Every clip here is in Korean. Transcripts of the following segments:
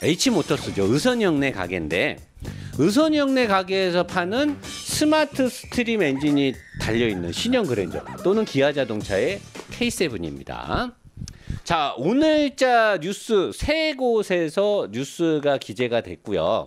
H모터스죠. 의선형내 가게인데 의선형내 가게에서 파는 스마트 스트림 엔진이 달려있는 신형 그랜저 또는 기아자동차의 K7입니다. 자, 오늘자 뉴스 세 곳에서 뉴스가 기재가 됐고요.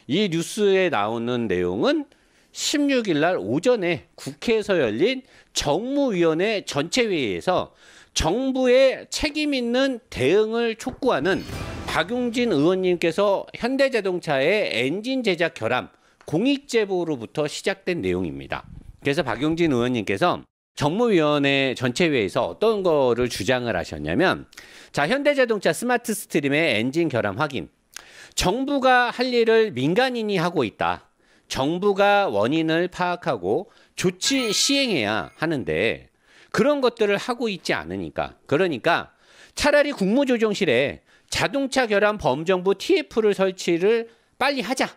이 뉴스에 나오는 내용은 16일 날 오전에 국회에서 열린 정무위원회 전체회의에서 정부의 책임 있는 대응을 촉구하는 박용진 의원님께서 현대자동차의 엔진 제작 결함 공익 제보로부터 시작된 내용입니다. 그래서 박용진 의원님께서 정무위원회 전체회의에서 어떤 거를 주장을 하셨냐면, 자, 현대자동차 스마트 스트림의 엔진 결함 확인. 정부가 할 일을 민간인이 하고 있다. 정부가 원인을 파악하고 조치 시행해야 하는데 그런 것들을 하고 있지 않으니까, 그러니까 차라리 국무조정실에 자동차 결함 범정부 TF를 설치를 빨리 하자.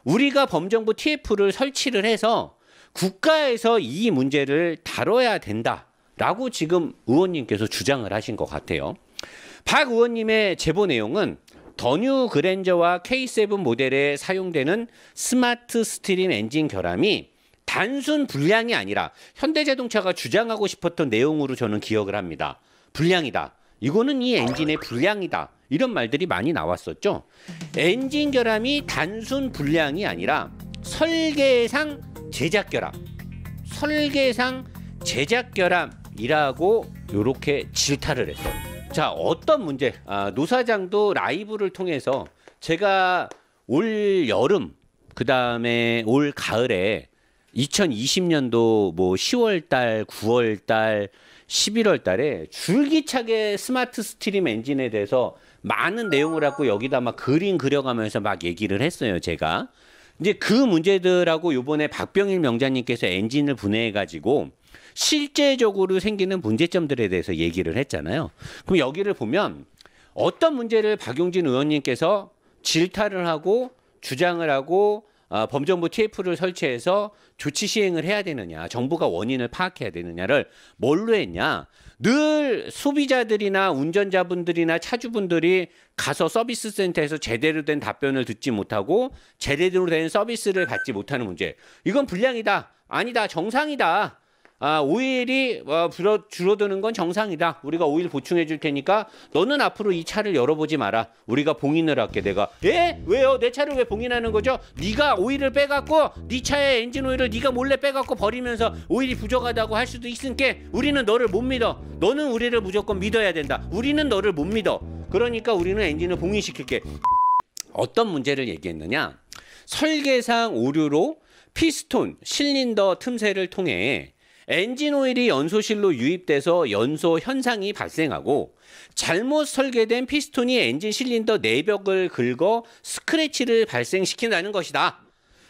우리가 범정부 TF를 설치를 해서 국가에서 이 문제를 다뤄야 된다라고 지금 의원님께서 주장을 하신 것 같아요. 박 의원님의 제보 내용은 더 뉴 그랜저와 K7 모델에 사용되는 스마트 스트림 엔진 결함이 단순 불량이 아니라 현대자동차가 주장하고 싶었던 내용으로 저는 기억을 합니다. 불량이다. 이거는 이 엔진의 불량이다. 이런 말들이 많이 나왔었죠. 엔진 결함이 단순 불량이 아니라 설계상 제작 결함. 설계상 제작 결함이라고 이렇게 질타를 했어요. 자, 어떤 문제? 노사장도 라이브를 통해서 제가 올 여름, 그 다음에 올 가을에 2020년도 뭐 10월달, 9월달, 11월달에 줄기차게 스마트 스트림 엔진에 대해서 많은 내용을 갖고 여기다 막 그림 그려가면서 막 얘기를 했어요, 제가. 이제 그 문제들하고 요번에 박병일 명장님께서 엔진을 분해해가지고 실제적으로 생기는 문제점들에 대해서 얘기를 했잖아요. 그럼 여기를 보면 어떤 문제를 박용진 의원님께서 질타를 하고 주장을 하고 범정부 TF를 설치해서 조치 시행을 해야 되느냐, 정부가 원인을 파악해야 되느냐를 뭘로 했냐. 늘 소비자들이나 운전자분들이나 차주분들이 가서 서비스 센터에서 제대로 된 답변을 듣지 못하고 제대로 된 서비스를 받지 못하는 문제. 이건 불량이다. 아니다. 정상이다. 오일이 줄어드는 건 정상이다. 우리가 오일 보충해 줄 테니까 너는 앞으로 이 차를 열어보지 마라. 우리가 봉인을 할게. 내가 왜요? 내 차를 왜 봉인하는 거죠? 네가 오일을 빼갖고 네 차의 엔진 오일을 네가 몰래 빼갖고 버리면서 오일이 부족하다고 할 수도 있으니까 우리는 너를 못 믿어. 너는 우리를 무조건 믿어야 된다. 우리는 너를 못 믿어. 그러니까 우리는 엔진을 봉인시킬게. 어떤 문제를 얘기했느냐? 설계상 오류로 피스톤, 실린더 틈새를 통해 엔진 오일이 연소실로 유입돼서 연소 현상이 발생하고 잘못 설계된 피스톤이 엔진 실린더 내벽을 긁어 스크래치를 발생시킨다는 것이다.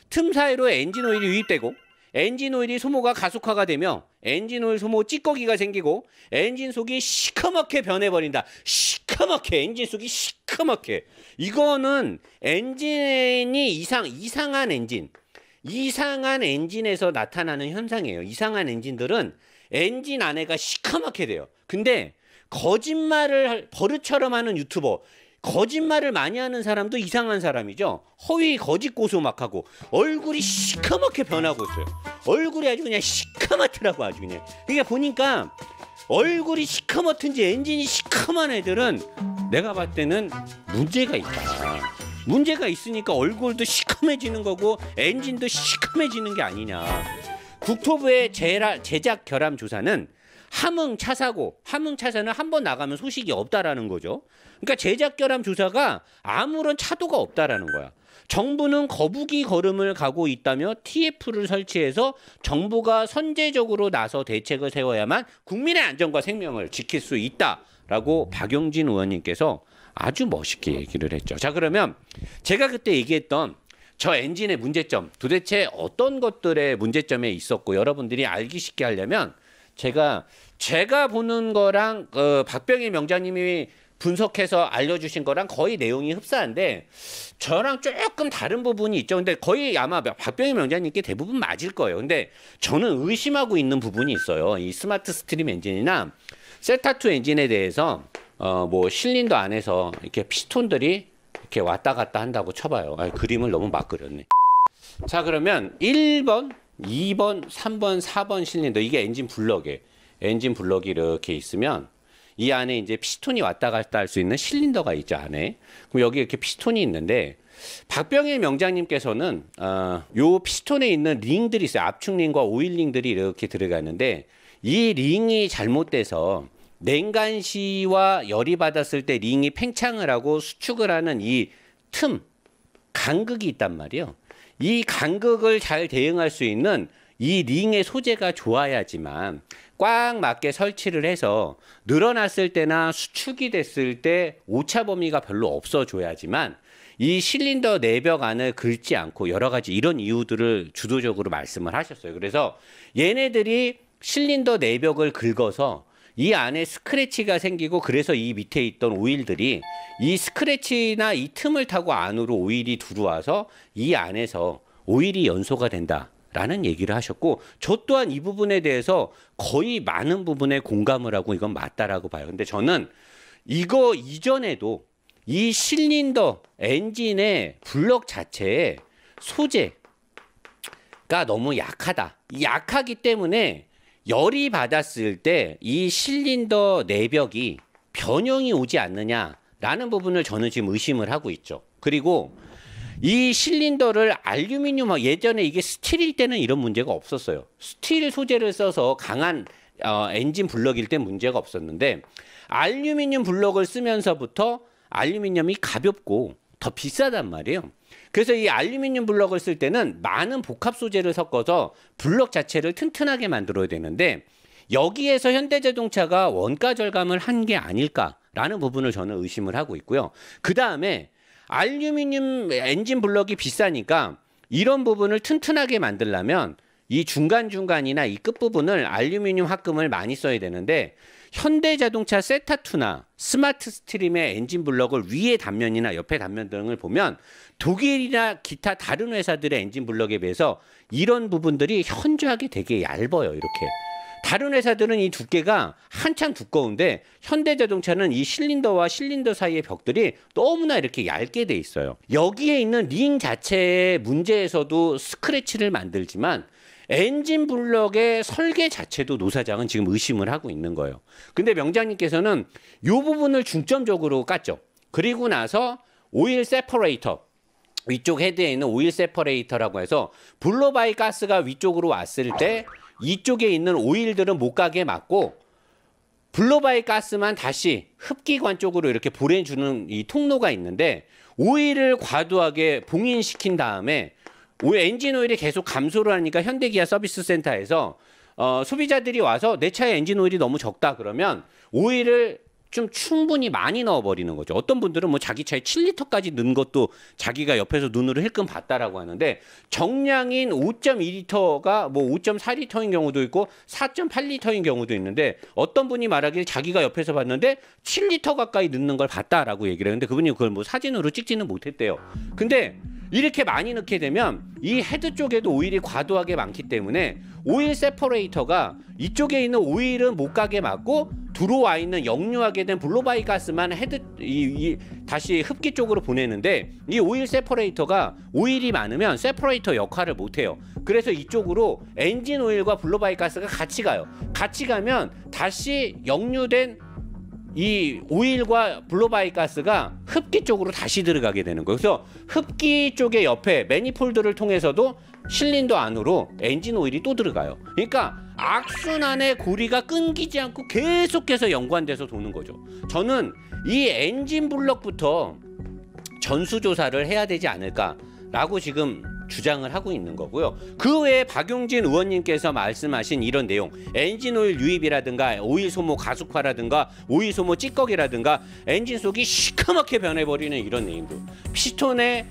틈 사이로 엔진 오일이 유입되고 엔진 오일이 소모가 가속화가 되며 엔진 오일 소모 찌꺼기가 생기고 엔진 속이 시커멓게 변해버린다. 시커멓게, 엔진 속이 시커멓게. 이거는 엔진이 이상한 엔진. 이상한 엔진에서 나타나는 현상이에요. 이상한 엔진들은 엔진 안에가 시커멓게 돼요. 근데 거짓말을 버릇처럼 하는 유튜버, 거짓말을 많이 하는 사람도 이상한 사람이죠. 허위 거짓 고소 막 하고 얼굴이 시커멓게 변하고 있어요. 얼굴이 아주 그냥 시커멓더라고. 아주 그냥. 그러니까 보니까 얼굴이 시커멓든지 엔진이 시커먼 애들은 내가 봤을 때는 문제가 있다. 문제가 있으니까 얼굴도 시커매지는 거고 엔진도 시커매지는 게 아니냐. 국토부의 제작 결함 조사는 함흥차 사고, 함흥차사는 한 번 나가면 소식이 없다라는 거죠. 그러니까 제작 결함 조사가 아무런 차도가 없다라는 거야. 정부는 거북이 걸음을 가고 있다며 TF를 설치해서 정부가 선제적으로 나서 대책을 세워야만 국민의 안전과 생명을 지킬 수 있다라고 박용진 의원님께서 아주 멋있게 얘기를 했죠. 자, 그러면 제가 그때 얘기했던 저 엔진의 문제점, 도대체 어떤 것들의 문제점에 있었고 여러분들이 알기 쉽게 하려면 제가 보는 거랑 박병일 명장님이 분석해서 알려주신 거랑 거의 내용이 흡사한데 저랑 조금 다른 부분이 있죠. 근데 거의 아마 박병일 명장님께 대부분 맞을 거예요. 근데 저는 의심하고 있는 부분이 있어요. 이 스마트 스트림 엔진이나 셀타2 엔진에 대해서 뭐 실린더 안에서 이렇게 피스톤들이 이렇게 왔다 갔다 한다고 쳐봐요. 그림을 너무 막 그렸네. 자, 그러면 1번, 2번, 3번, 4번 실린더, 이게 엔진 블럭이에요. 엔진 블럭이 이렇게 있으면 이 안에 이제 피스톤이 왔다 갔다 할 수 있는 실린더가 있죠, 안에. 그럼 여기 이렇게 피스톤이 있는데, 박병일 명장님께서는 요 피스톤에 있는 링들이 있어요. 압축 링과 오일 링들이 이렇게 들어가는데, 이 링이 잘못돼서 냉간시와 열이 받았을 때 링이 팽창을 하고 수축을 하는 이 틈, 간극이 있단 말이에요. 이 간극을 잘 대응할 수 있는 이 링의 소재가 좋아야지만 꽉 맞게 설치를 해서 늘어났을 때나 수축이 됐을 때 오차 범위가 별로 없어줘야지만 이 실린더 내벽 안을 긁지 않고 여러 가지 이런 이유들을 주도적으로 말씀을 하셨어요. 그래서 얘네들이 실린더 내벽을 긁어서 이 안에 스크래치가 생기고, 그래서 이 밑에 있던 오일들이 이 스크래치나 이 틈을 타고 안으로 오일이 들어와서 이 안에서 오일이 연소가 된다라는 얘기를 하셨고, 저 또한 이 부분에 대해서 거의 많은 부분에 공감을 하고 이건 맞다라고 봐요. 근데 저는 이거 이전에도 이 실린더 엔진의 블럭 자체의 소재가 너무 약하다. 약하기 때문에 열이 받았을 때 이 실린더 내벽이 변형이 오지 않느냐라는 부분을 저는 지금 의심을 하고 있죠. 그리고 이 실린더를 알루미늄, 예전에 이게 스틸일 때는 이런 문제가 없었어요. 스틸 소재를 써서 강한 엔진 블럭일 때 문제가 없었는데, 알루미늄 블럭을 쓰면서부터 알루미늄이 가볍고 더 비싸단 말이에요. 그래서 이 알루미늄 블럭을 쓸 때는 많은 복합 소재를 섞어서 블럭 자체를 튼튼하게 만들어야 되는데, 여기에서 현대자동차가 원가 절감을 한 게 아닐까라는 부분을 저는 의심을 하고 있고요. 그 다음에 알루미늄 엔진 블럭이 비싸니까 이런 부분을 튼튼하게 만들려면 이 중간중간이나 이 끝부분을 알루미늄 합금을 많이 써야 되는데, 현대자동차 세타2나 스마트 스트림의 엔진 블럭을 위에 단면이나 옆에 단면 등을 보면 독일이나 기타 다른 회사들의 엔진 블럭에 비해서 이런 부분들이 현저하게 되게 얇아요. 이렇게. 다른 회사들은 이 두께가 한참 두꺼운데 현대자동차는 이 실린더와 실린더 사이의 벽들이 너무나 이렇게 얇게 돼 있어요. 여기에 있는 링 자체의 문제에서도 스크래치를 만들지만 엔진 블럭의 설계 자체도 노사장은 지금 의심을 하고 있는 거예요. 근데 명장님께서는 이 부분을 중점적으로 깠죠. 그리고 나서 오일 세퍼레이터, 위쪽 헤드에 있는 오일 세퍼레이터라고 해서 블로바이 가스가 위쪽으로 왔을 때 이쪽에 있는 오일들은 못 가게 막고 블로바이 가스만 다시 흡기관 쪽으로 이렇게 보내주는 이 통로가 있는데, 오일을 과도하게 봉인시킨 다음에 엔진 오일이 계속 감소를 하니까 현대기아 서비스 센터에서 소비자들이 와서 내 차에 엔진 오일이 너무 적다 그러면 오일을 좀 충분히 많이 넣어버리는 거죠. 어떤 분들은 뭐 자기 차에 7리터까지 넣은 것도 자기가 옆에서 눈으로 힐끔 봤다라고 하는데, 정량인 5.2리터가 뭐 5.4리터인 경우도 있고 4.8리터인 경우도 있는데, 어떤 분이 말하길 자기가 옆에서 봤는데 7리터 가까이 넣는 걸 봤다라고 얘기를 했는데, 그분이 그걸 뭐 사진으로 찍지는 못했대요. 근데 이렇게 많이 넣게 되면 이 헤드 쪽에도 오일이 과도하게 많기 때문에 오일 세퍼레이터가 이쪽에 있는 오일은 못 가게 막고 들어와 있는 역류하게 된 블로바이 가스만 헤드 다시 흡기 쪽으로 보내는데, 이 오일 세퍼레이터가 오일이 많으면 세퍼레이터 역할을 못 해요. 그래서 이쪽으로 엔진 오일과 블로바이 가스가 같이 가요. 같이 가면 다시 역류된 이 오일과 블로바이 가스가 흡기 쪽으로 다시 들어가게 되는 거예요. 그래서 흡기 쪽의 옆에 매니폴드를 통해서도 실린더 안으로 엔진 오일이 또 들어가요. 그러니까 악순환의 고리가 끊기지 않고 계속해서 연관돼서 도는 거죠. 저는 이 엔진 블럭부터 전수조사를 해야 되지 않을까라고 지금 주장을 하고 있는 거고요. 그 외에 박용진 의원님께서 말씀하신 이런 내용, 엔진 오일 유입이라든가 오일 소모 가속화라든가 오일 소모 찌꺼기라든가 엔진 속이 시커멓게 변해버리는 이런 내용들, 피스톤의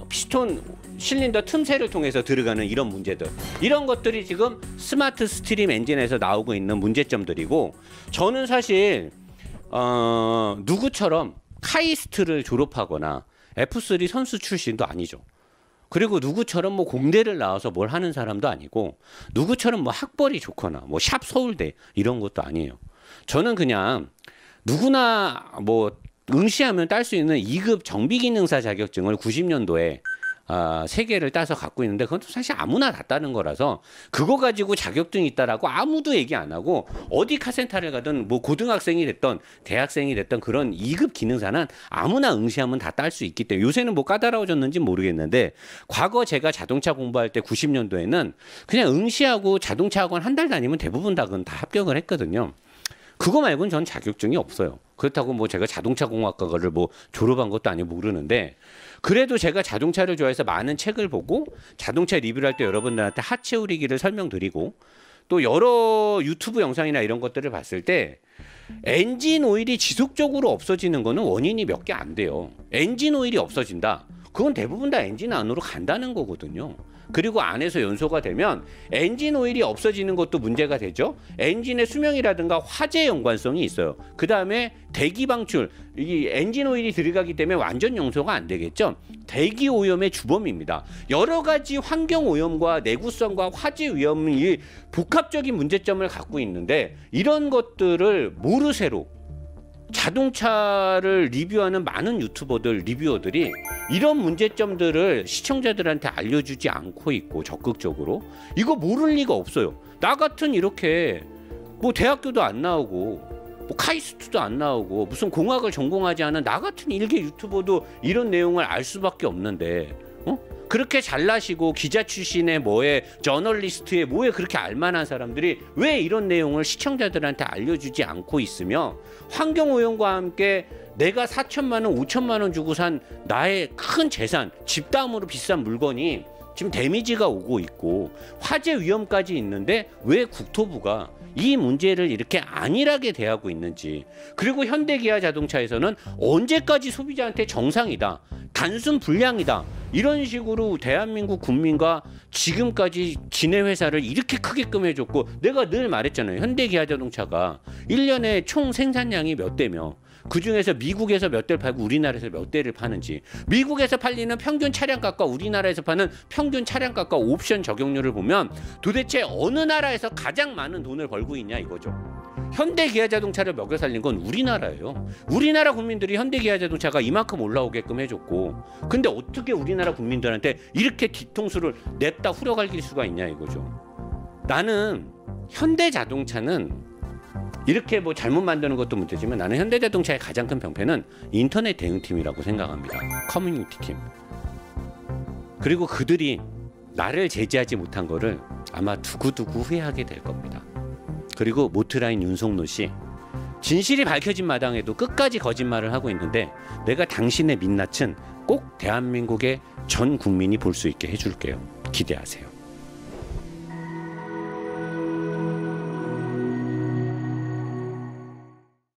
피스톤 실린더 틈새를 통해서 들어가는 이런 문제들, 이런 것들이 지금 스마트 스트림 엔진에서 나오고 있는 문제점들이고, 저는 사실 누구처럼 카이스트를 졸업하거나 F3 선수 출신도 아니죠. 그리고 누구처럼 뭐 공대를 나와서 뭘 하는 사람도 아니고, 누구처럼 뭐 학벌이 좋거나 뭐 샵 서울대 이런 것도 아니에요. 저는 그냥 누구나 뭐 응시하면 딸 수 있는 2급 정비기능사 자격증을 90년도에 3개를 따서 갖고 있는데 그건 사실 아무나 다 따는 거라서 그거 가지고 자격증이 있다라고 아무도 얘기 안 하고 어디 카센터를 가든 뭐 고등학생이 됐던 대학생이 됐던 그런 2급 기능사는 아무나 응시하면 다 딸 수 있기 때문에 요새는 뭐 까다로워졌는지 모르겠는데 과거 제가 자동차 공부할 때 90년도에는 그냥 응시하고 자동차 학원 한 달 다니면 대부분 다 합격을 했거든요. 그거 말고는 전 자격증이 없어요. 그렇다고 뭐 제가 자동차 공학과를 뭐 졸업한 것도 아니고 모르는데 그래도 제가 자동차를 좋아해서 많은 책을 보고 자동차 리뷰를 할 때 여러분들한테 하체 우리기를 설명드리고 또 여러 유튜브 영상이나 이런 것들을 봤을 때 엔진 오일이 지속적으로 없어지는 거는 원인이 몇 개 안 돼요. 엔진 오일이 없어진다. 그건 대부분 다 엔진 안으로 간다는 거거든요. 그리고 안에서 연소가 되면 엔진 오일이 없어지는 것도 문제가 되죠. 엔진의 수명이라든가 화재 연관성이 있어요. 그 다음에 대기 방출, 이 엔진 오일이 들어가기 때문에 완전 연소가 안 되겠죠. 대기 오염의 주범입니다. 여러 가지 환경 오염과 내구성과 화재 위험이 복합적인 문제점을 갖고 있는데 이런 것들을 모르쇠로 자동차를 리뷰하는 많은 유튜버들, 리뷰어들이 이런 문제점들을 시청자들한테 알려주지 않고 있고 적극적으로 이거 모를 리가 없어요. 나 같은 이렇게 뭐 대학교도 안 나오고 뭐 카이스트도 안 나오고 무슨 공학을 전공하지 않은 나 같은 일개 유튜버도 이런 내용을 알 수밖에 없는데 그렇게 잘나시고 기자 출신의 뭐에 저널리스트의 뭐에 그렇게 알만한 사람들이 왜 이런 내용을 시청자들한테 알려주지 않고 있으며 환경오염과 함께 내가 4천만 원, 5천만 원 주고 산 나의 큰 재산, 집담으로 비싼 물건이 지금 데미지가 오고 있고 화재 위험까지 있는데 왜 국토부가 이 문제를 이렇게 안일하게 대하고 있는지 그리고 현대기아자동차에서는 언제까지 소비자한테 정상이다, 단순 불량이다 이런 식으로 대한민국 국민과 지금까지 지네 회사를 이렇게 크게끔 해줬고 내가 늘 말했잖아요. 현대기아자동차가 1년에 총 생산량이 몇 대며 그중에서 미국에서 몇 대를 팔고 우리나라에서 몇 대를 파는지 미국에서 팔리는 평균 차량값과 우리나라에서 파는 평균 차량값과 옵션 적용률을 보면 도대체 어느 나라에서 가장 많은 돈을 벌고 있냐 이거죠. 현대기아자동차를 먹여 살린 건 우리나라예요. 우리나라 국민들이 현대기아자동차가 이만큼 올라오게끔 해줬고 근데 어떻게 우리나라 국민들한테 이렇게 뒤통수를 냅다 후려갈길 수가 있냐 이거죠. 나는 현대자동차는 이렇게 뭐 잘못 만드는 것도 문제지만 나는 현대자동차의 가장 큰 병폐는 인터넷 대응팀이라고 생각합니다. 커뮤니티 팀. 그리고 그들이 나를 제지하지 못한 거를 아마 두고두고 후회하게 될 겁니다. 그리고 모트라인 윤석노 씨 진실이 밝혀진 마당에도 끝까지 거짓말을 하고 있는데 내가 당신의 민낯은 꼭 대한민국의 전 국민이 볼 수 있게 해줄게요. 기대하세요.